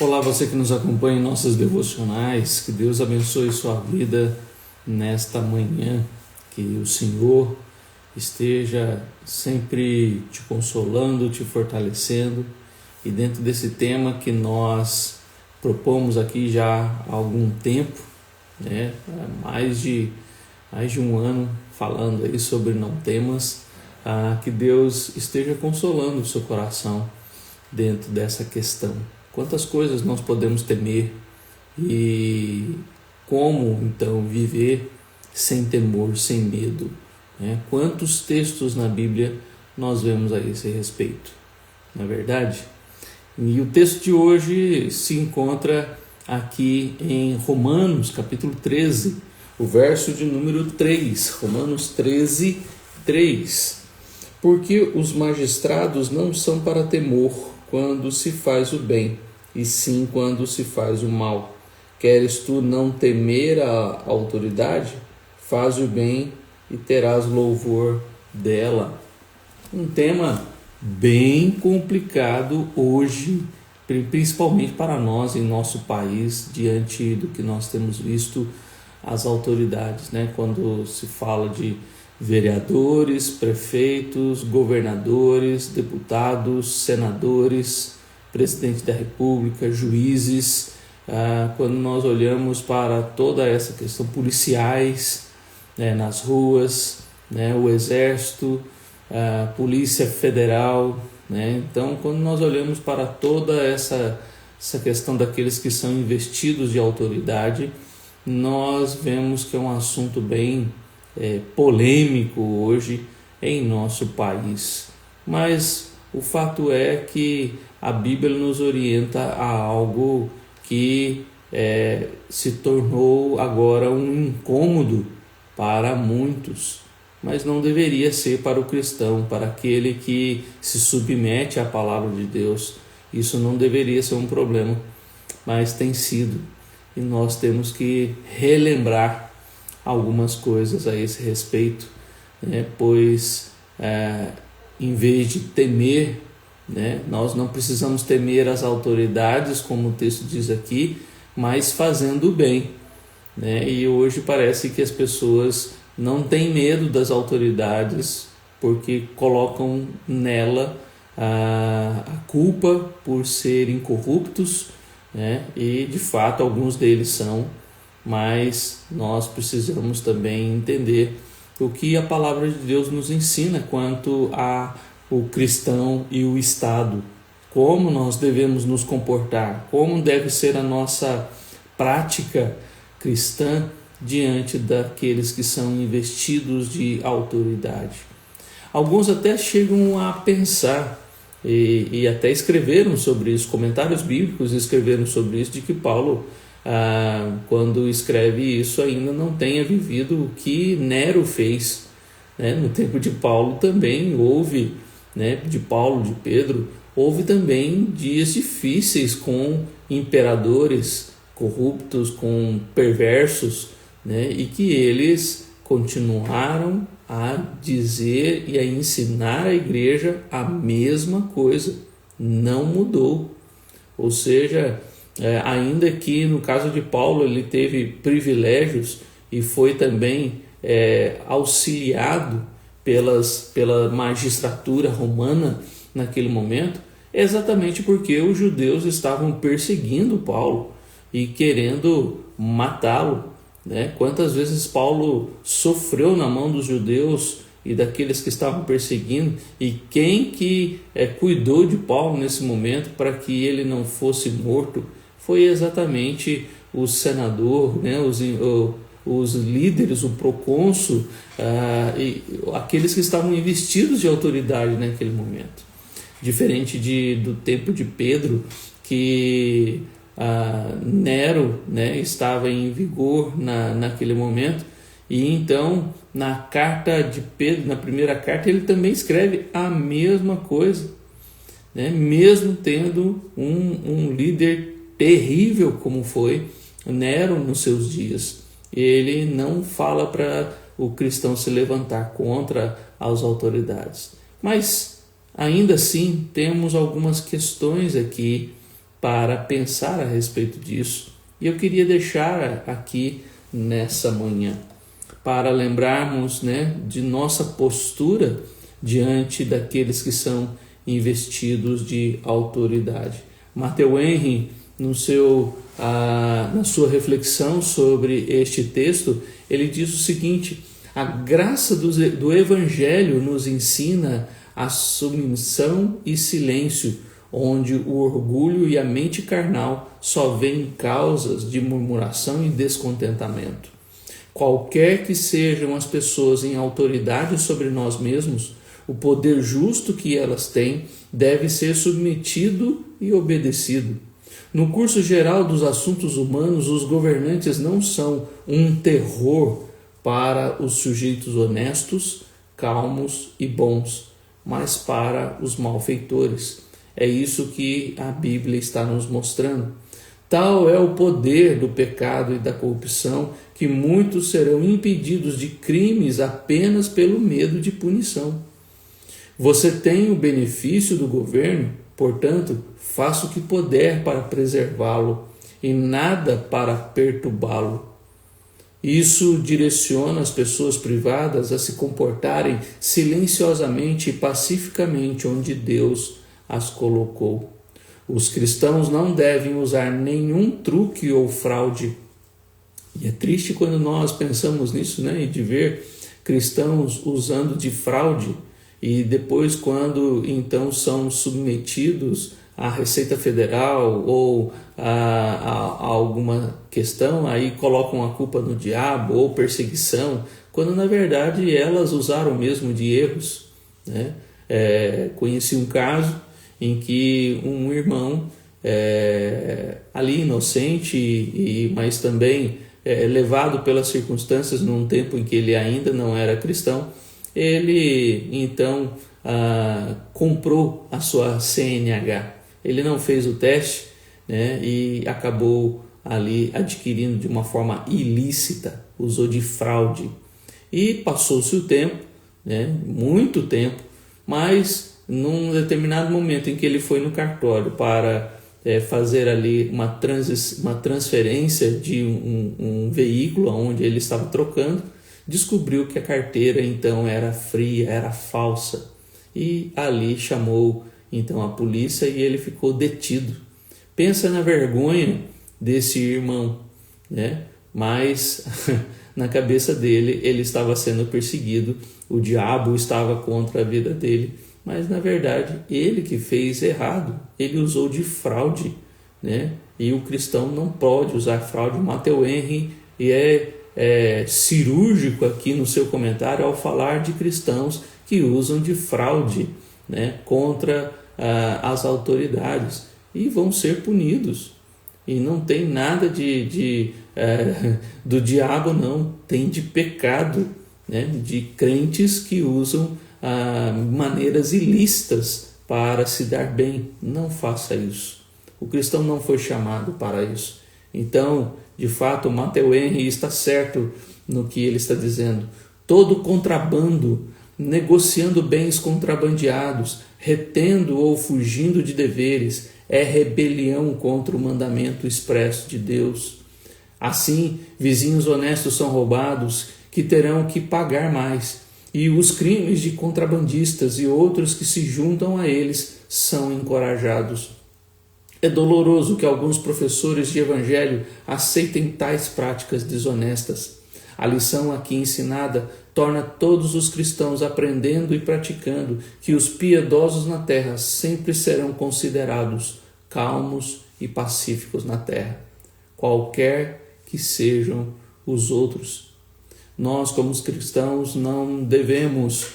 Olá, você que nos acompanha em nossos devocionais, que Deus abençoe sua vida nesta manhã, que o Senhor esteja sempre te consolando, te fortalecendo, e dentro desse tema que nós propomos aqui já há algum tempo, mais de um ano falando aí sobre não temas, que Deus esteja consolando o seu coração dentro dessa questão. Quantas coisas nós podemos temer e como então viver sem temor, sem medo, né? Quantos textos na Bíblia nós vemos a esse respeito, não é verdade? E o texto de hoje se encontra aqui em Romanos capítulo 13, o verso de número 3, Romanos 13, 3. Porque os magistrados não são para temor quando se faz o bem, e sim quando se faz o mal. Queres tu não temer a autoridade? Faz o bem e terás louvor dela. Um tema bem complicado hoje, principalmente para nós em nosso país, diante do que nós temos visto as autoridades, né? Quando se fala de vereadores, prefeitos, governadores, deputados, senadores, presidente da República, juízes, quando nós olhamos para toda essa questão, policiais, né, nas ruas, né, o Exército, Polícia Federal, né? Então, quando nós olhamos para toda essa questão daqueles que são investidos de autoridade, nós vemos que é um assunto bem polêmico hoje em nosso país. Mas o fato é que a Bíblia nos orienta a algo que se tornou agora um incômodo para muitos, mas não deveria ser para o cristão, para aquele que se submete à palavra de Deus. Isso não deveria ser um problema, mas tem sido. E nós temos que relembrar algumas coisas a esse respeito, né? Pois em vez de temer, né, nós não precisamos temer as autoridades, como o texto diz aqui, mas fazendo o bem, né? E hoje parece que as pessoas não têm medo das autoridades porque colocam nela a culpa por serem corruptos, né? E de fato alguns deles são, mas nós precisamos também entender o que a palavra de Deus nos ensina quanto ao cristão e o Estado, como nós devemos nos comportar, como deve ser a nossa prática cristã diante daqueles que são investidos de autoridade. Alguns até chegam a pensar e até escreveram sobre isso, comentários bíblicos escreveram sobre isso, de que Paulo, quando escreve isso, ainda não tenha vivido o que Nero fez, né? No tempo de Paulo também houve, né, de Paulo, de Pedro, houve também dias difíceis com imperadores corruptos, com perversos, né? E que eles continuaram a dizer e a ensinar à igreja a mesma coisa, não mudou. Ou seja, ainda que no caso de Paulo ele teve privilégios e foi também auxiliado pela magistratura romana naquele momento, exatamente porque os judeus estavam perseguindo Paulo e querendo matá-lo, né? Quantas vezes Paulo sofreu na mão dos judeus e daqueles que estavam perseguindo, e quem que cuidou de Paulo nesse momento para que ele não fosse morto foi exatamente o senador, né? Os líderes, o procônsul, e aqueles que estavam investidos de autoridade naquele momento. Diferente do tempo de Pedro, que Nero, né, estava em vigor naquele momento, e então na carta de Pedro, na primeira carta, ele também escreve a mesma coisa, né? Mesmo tendo um líder terrível como foi Nero nos seus dias, ele não fala para o cristão se levantar contra as autoridades. Mas ainda assim temos algumas questões aqui para pensar a respeito disso. E eu queria deixar aqui nessa manhã, para lembrarmos, de nossa postura diante daqueles que são investidos de autoridade. Matthew Henry, na sua reflexão sobre este texto, ele diz o seguinte: a graça do Evangelho nos ensina a submissão e silêncio, onde o orgulho e a mente carnal só veem causas de murmuração e descontentamento. Qualquer que sejam as pessoas em autoridade sobre nós mesmos, o poder justo que elas têm deve ser submetido e obedecido. No curso geral dos assuntos humanos, os governantes não são um terror para os sujeitos honestos, calmos e bons, mas para os malfeitores. É isso que a Bíblia está nos mostrando. Tal é o poder do pecado e da corrupção que muitos serão impedidos de crimes apenas pelo medo de punição. Você tem o benefício do governo, portanto, faça o que puder para preservá-lo e nada para perturbá-lo. Isso direciona as pessoas privadas a se comportarem silenciosamente e pacificamente onde Deus as colocou. Os cristãos não devem usar nenhum truque ou fraude. E é triste quando nós pensamos nisso, e de ver cristãos usando de fraude e depois quando então são submetidos à Receita Federal ou a alguma questão, aí colocam a culpa no diabo ou perseguição, quando na verdade elas usaram mesmo de erros. Conheci um caso em que um irmão, ali inocente, mas também levado pelas circunstâncias num tempo em que ele ainda não era cristão, ele então comprou a sua CNH. Ele não fez o teste, e acabou ali adquirindo de uma forma ilícita, usou de fraude. E passou-se o tempo, muito tempo, mas num determinado momento em que ele foi no cartório para fazer ali uma transferência de um veículo onde ele estava trocando, descobriu que a carteira então era fria, era falsa, e ali chamou então a polícia e ele ficou detido. Pensa na vergonha desse irmão, mas na cabeça dele ele estava sendo perseguido, o diabo estava contra a vida dele, mas na verdade ele que fez errado, ele usou de fraude, e o cristão não pode usar fraude. Matthew Henry é cirúrgico aqui no seu comentário ao falar de cristãos que usam de fraude, contra as autoridades, e vão ser punidos. E não tem nada do diabo, não, tem de pecado, de crentes que usam maneiras ilícitas para se dar bem. Não faça isso. O cristão não foi chamado para isso. Então, de fato, Matthew Henry está certo no que ele está dizendo. Todo contrabando, negociando bens contrabandeados, retendo ou fugindo de deveres, é rebelião contra o mandamento expresso de Deus. Assim, vizinhos honestos são roubados, que terão que pagar mais, e os crimes de contrabandistas e outros que se juntam a eles são encorajados. É doloroso que alguns professores de evangelho aceitem tais práticas desonestas. A lição aqui ensinada torna todos os cristãos aprendendo e praticando que os piedosos na terra sempre serão considerados calmos e pacíficos na terra, qualquer que sejam os outros. Nós, como os cristãos, não devemos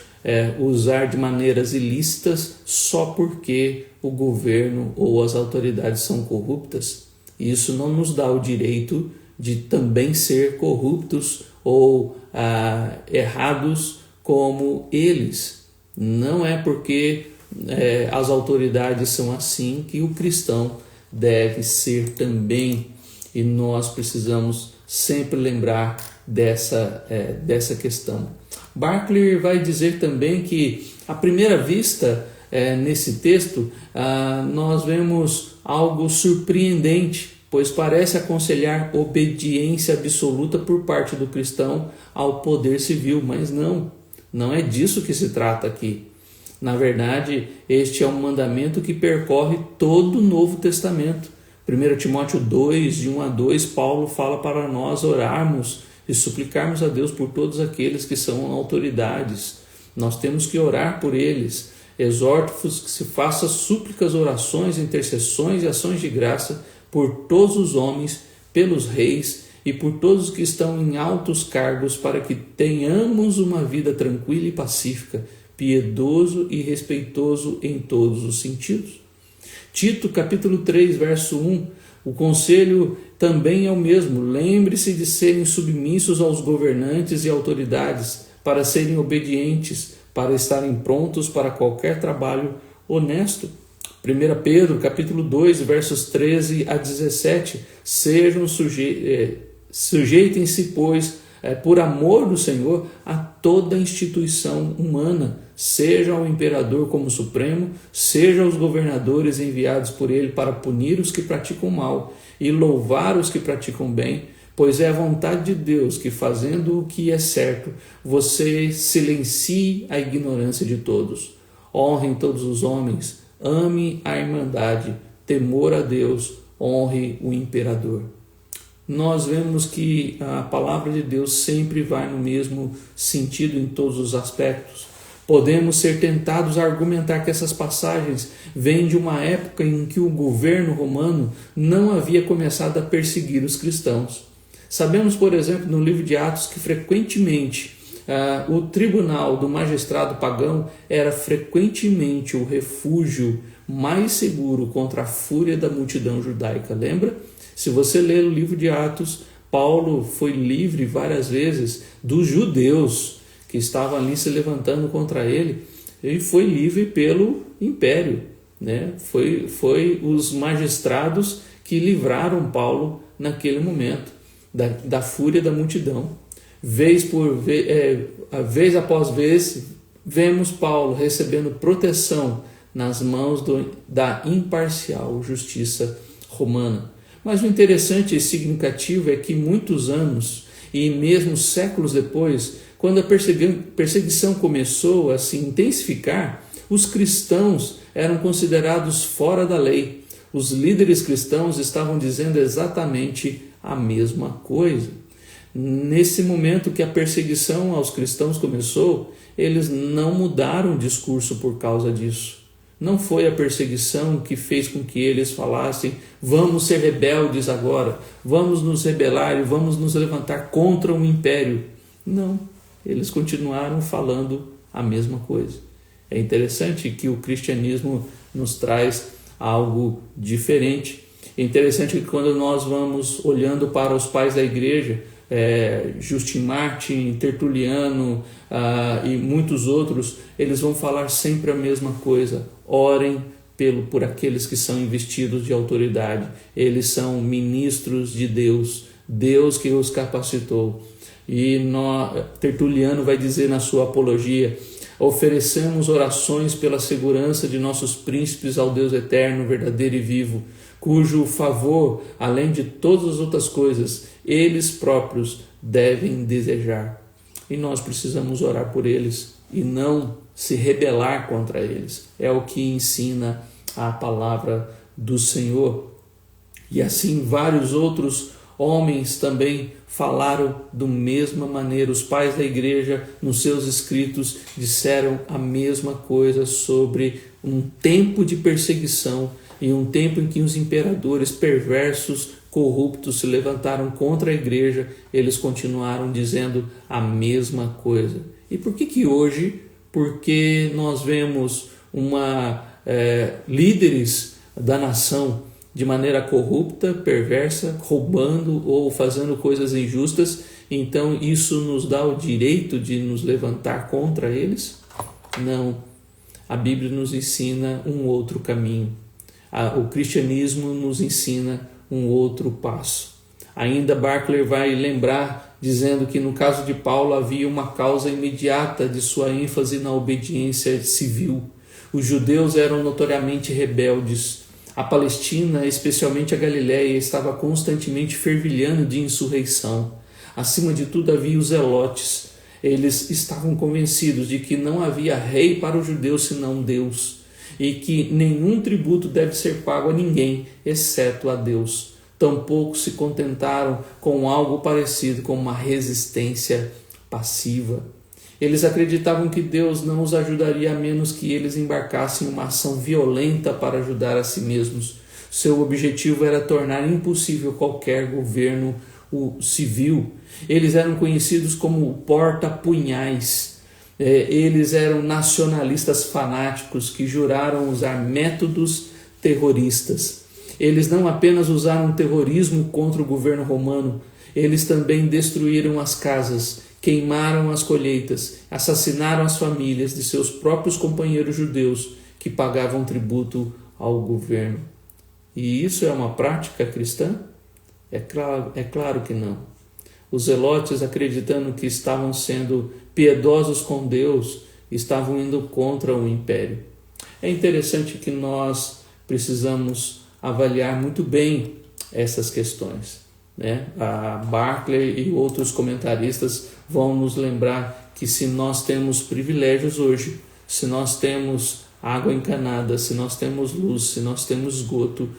usar de maneiras ilícitas só porque o governo ou as autoridades são corruptas. Isso não nos dá o direito de também ser corruptos ou errados como eles. Não é porque as autoridades são assim que o cristão deve ser também. E nós precisamos sempre lembrar dessa questão. Barclay vai dizer também que, à primeira vista, nesse texto, nós vemos algo surpreendente, pois parece aconselhar obediência absoluta por parte do cristão ao poder civil, mas não é disso que se trata aqui. Na verdade, este é um mandamento que percorre todo o Novo Testamento. 1 Timóteo 2, de 1 a 2, Paulo fala para nós orarmos e suplicarmos a Deus por todos aqueles que são autoridades. Nós temos que orar por eles. Exorto-vos que se faça súplicas, orações, intercessões e ações de graça por todos os homens, pelos reis e por todos que estão em altos cargos, para que tenhamos uma vida tranquila e pacífica, piedoso e respeitoso em todos os sentidos. Tito, capítulo 3, verso 1, o conselho também é o mesmo. Lembre-se de serem submissos aos governantes e autoridades, para serem obedientes, para estarem prontos para qualquer trabalho honesto. 1 Pedro, capítulo 2, versos 13 a 17, sujeitem-se, pois, por amor do Senhor, a toda instituição humana, seja ao imperador como supremo, seja aos governadores enviados por ele para punir os que praticam mal e louvar os que praticam bem, pois é a vontade de Deus que, fazendo o que é certo, você silencie a ignorância de todos. Honrem todos os homens, ame a irmandade, temor a Deus, honre o imperador. Nós vemos que a palavra de Deus sempre vai no mesmo sentido em todos os aspectos. Podemos ser tentados a argumentar que essas passagens vêm de uma época em que o governo romano não havia começado a perseguir os cristãos. Sabemos, por exemplo, no livro de Atos, que frequentemente o tribunal do magistrado pagão era frequentemente o refúgio mais seguro contra a fúria da multidão judaica. Lembra? Se você ler o livro de Atos, Paulo foi livre várias vezes dos judeus que estavam ali se levantando contra ele. Ele foi livre pelo império, né? Foi os magistrados que livraram Paulo naquele momento da fúria da multidão. Vez após vez, vemos Paulo recebendo proteção nas mãos da imparcial justiça romana. Mas o interessante e significativo é que muitos anos e mesmo séculos depois, quando a perseguição começou a se intensificar, os cristãos eram considerados fora da lei. Os líderes cristãos estavam dizendo exatamente a mesma coisa. Nesse momento que a perseguição aos cristãos começou, eles não mudaram o discurso por causa disso. Não foi a perseguição que fez com que eles falassem: vamos ser rebeldes agora, vamos nos rebelar e vamos nos levantar contra o império. Não, eles continuaram falando a mesma coisa. É interessante que o cristianismo nos traz algo diferente. É interessante que quando nós vamos olhando para os pais da igreja, Justin Martin, Tertuliano e muitos outros, eles vão falar sempre a mesma coisa: orem por aqueles que são investidos de autoridade. Eles são ministros de Deus, Deus que os capacitou. E Tertuliano vai dizer na sua apologia: oferecemos orações pela segurança de nossos príncipes ao Deus eterno, verdadeiro e vivo, cujo favor, além de todas as outras coisas, eles próprios devem desejar. E nós precisamos orar por eles e não se rebelar contra eles. É o que ensina a palavra do Senhor. E assim vários outros homens também falaram da mesma maneira. Os pais da igreja, nos seus escritos, disseram a mesma coisa sobre um tempo de perseguição e um tempo em que os imperadores perversos, corruptos, se levantaram contra a igreja. Eles continuaram dizendo a mesma coisa. E por que hoje? Porque nós vemos líderes da nação de maneira corrupta, perversa, roubando ou fazendo coisas injustas, então isso nos dá o direito de nos levantar contra eles? Não. A Bíblia nos ensina um outro caminho. O cristianismo nos ensina um outro passo. Ainda Barclay vai lembrar, dizendo que no caso de Paulo havia uma causa imediata de sua ênfase na obediência civil. Os judeus eram notoriamente rebeldes. A Palestina, especialmente a Galiléia, estava constantemente fervilhando de insurreição. Acima de tudo havia os zelotes. Eles estavam convencidos de que não havia rei para os judeus senão Deus, e que nenhum tributo deve ser pago a ninguém, exceto a Deus. Tampouco se contentaram com algo parecido com uma resistência passiva. Eles acreditavam que Deus não os ajudaria a menos que eles embarcassem em uma ação violenta para ajudar a si mesmos. Seu objetivo era tornar impossível qualquer governo civil. Eles eram conhecidos como porta-punhais. Eles eram nacionalistas fanáticos que juraram usar métodos terroristas. Eles não apenas usaram terrorismo contra o governo romano, eles também destruíram as casas, queimaram as colheitas, assassinaram as famílias de seus próprios companheiros judeus que pagavam tributo ao governo. E isso é uma prática cristã? É claro que não. Os zelotes, acreditando que estavam sendo piedosos com Deus, estavam indo contra o império. É interessante que nós precisamos avaliar muito bem essas questões, né? A Barclay e outros comentaristas vão nos lembrar que se nós temos privilégios hoje, se nós temos água encanada, se nós temos luz, se nós temos esgoto,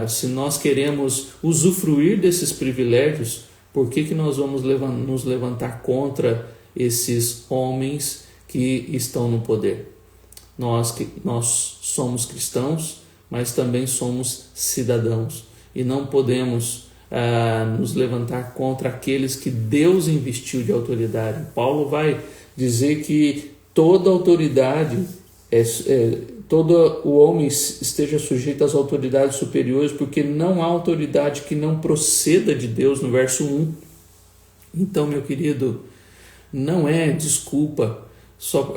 se nós queremos usufruir desses privilégios, por que nós vamos nos levantar contra esses homens que estão no poder? Nós somos cristãos, mas também somos cidadãos e não podemos nos levantar contra aqueles que Deus investiu de autoridade. Paulo vai dizer que toda autoridade, todo o homem esteja sujeito às autoridades superiores, porque não há autoridade que não proceda de Deus, no verso 1. Então, meu querido, não é desculpa só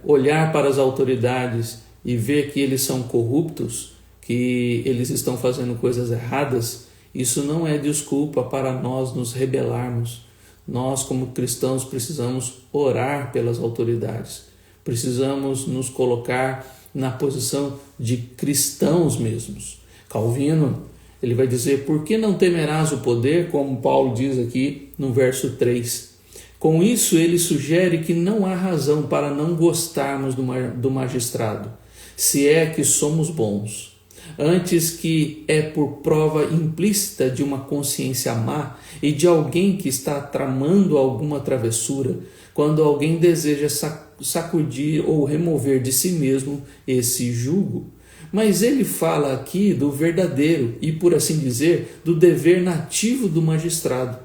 olhar para as autoridades e ver que eles são corruptos, que eles estão fazendo coisas erradas. Isso não é desculpa para nós nos rebelarmos. Nós, como cristãos, precisamos orar pelas autoridades. Precisamos nos colocar na posição de cristãos mesmos. Calvino, ele vai dizer: por que não temerás o poder, como Paulo diz aqui no verso 3. Com isso, ele sugere que não há razão para não gostarmos do magistrado, se é que somos bons. Antes que é por prova implícita de uma consciência má e de alguém que está tramando alguma travessura, quando alguém deseja sacudir ou remover de si mesmo esse jugo. Mas ele fala aqui do verdadeiro e, por assim dizer, do dever nativo do magistrado,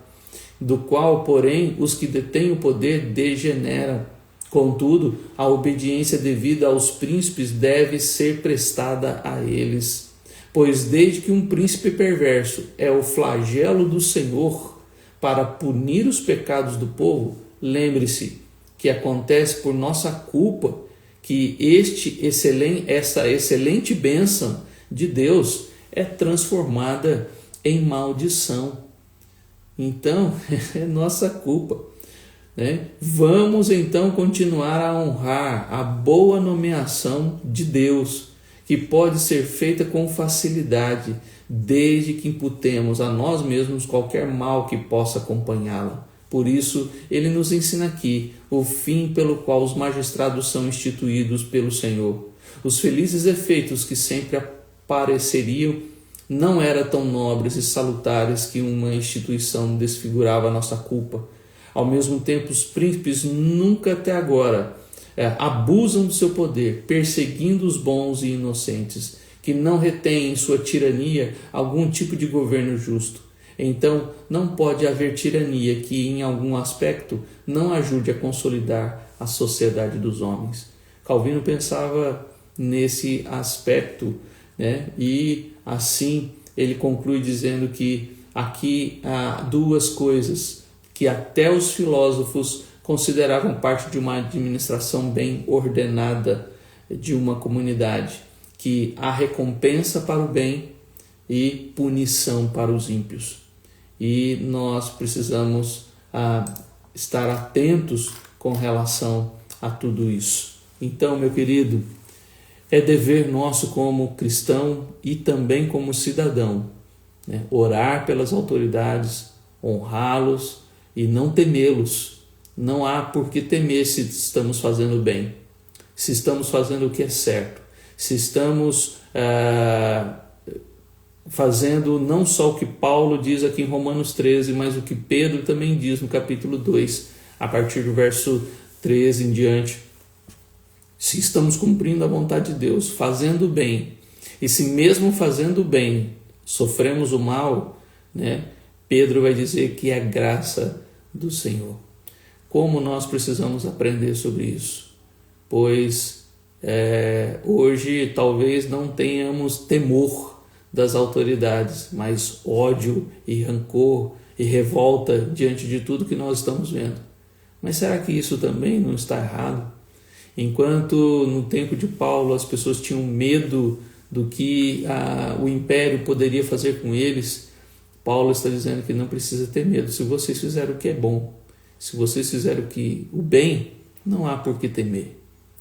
do qual, porém, os que detêm o poder degeneram. Contudo, a obediência devida aos príncipes deve ser prestada a eles, pois desde que um príncipe perverso é o flagelo do Senhor para punir os pecados do povo, lembre-se que acontece por nossa culpa que essa excelente bênção de Deus é transformada em maldição. Então, é nossa culpa. Vamos então continuar a honrar a boa nomeação de Deus, que pode ser feita com facilidade, desde que imputemos a nós mesmos qualquer mal que possa acompanhá-la. Por isso, ele nos ensina aqui o fim pelo qual os magistrados são instituídos pelo Senhor. Os felizes efeitos que sempre apareceriam não eram tão nobres e salutares que uma instituição desfigurava a nossa culpa. Ao mesmo tempo, os príncipes nunca até agora abusam do seu poder, perseguindo os bons e inocentes, que não retêm em sua tirania algum tipo de governo justo. Então, não pode haver tirania que, em algum aspecto, não ajude a consolidar a sociedade dos homens. Calvino pensava nesse aspecto, e assim ele conclui dizendo que aqui há duas coisas que até os filósofos consideravam parte de uma administração bem ordenada de uma comunidade, que há recompensa para o bem e punição para os ímpios. E nós precisamos estar atentos com relação a tudo isso. Então, meu querido, É dever nosso como cristão e também como cidadão, né? Orar pelas autoridades, honrá-los e não temê-los. Não há por que temer se estamos fazendo bem, se estamos fazendo o que é certo, se estamos fazendo não só o que Paulo diz aqui em Romanos 13, mas o que Pedro também diz no capítulo 2, a partir do verso 13 em diante. Se estamos cumprindo a vontade de Deus, fazendo o bem, e se mesmo fazendo o bem sofremos o mal, né? Pedro vai dizer que é a graça do Senhor. Como nós precisamos aprender sobre isso? Pois hoje talvez não tenhamos temor das autoridades, mas ódio e rancor e revolta diante de tudo que nós estamos vendo. Mas será que isso também não está errado? Enquanto no tempo de Paulo as pessoas tinham medo do que o império poderia fazer com eles, Paulo está dizendo que não precisa ter medo. Se vocês fizerem o que é bom, se vocês fizerem o bem, não há por que temer.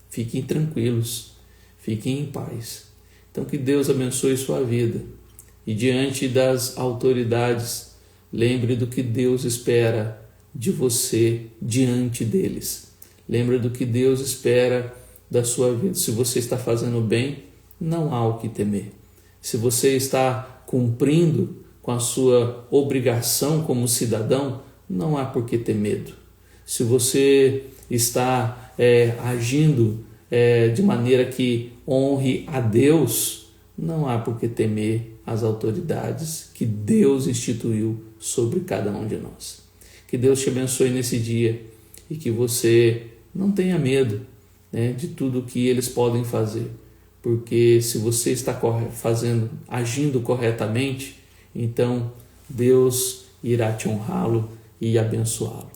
Fiquem tranquilos, fiquem em paz. Então que Deus abençoe sua vida. E diante das autoridades, lembre do que Deus espera de você diante deles. Lembre do que Deus espera da sua vida. Se você está fazendo bem, não há o que temer. Se você está cumprindo com a sua obrigação como cidadão, não há por que ter medo. Se você está agindo de maneira que honre a Deus, não há por que temer as autoridades que Deus instituiu sobre cada um de nós. Que Deus te abençoe nesse dia e que você não tenha medo, né, de tudo que eles podem fazer, porque se você está agindo corretamente, então Deus irá te honrá-lo e abençoá-lo.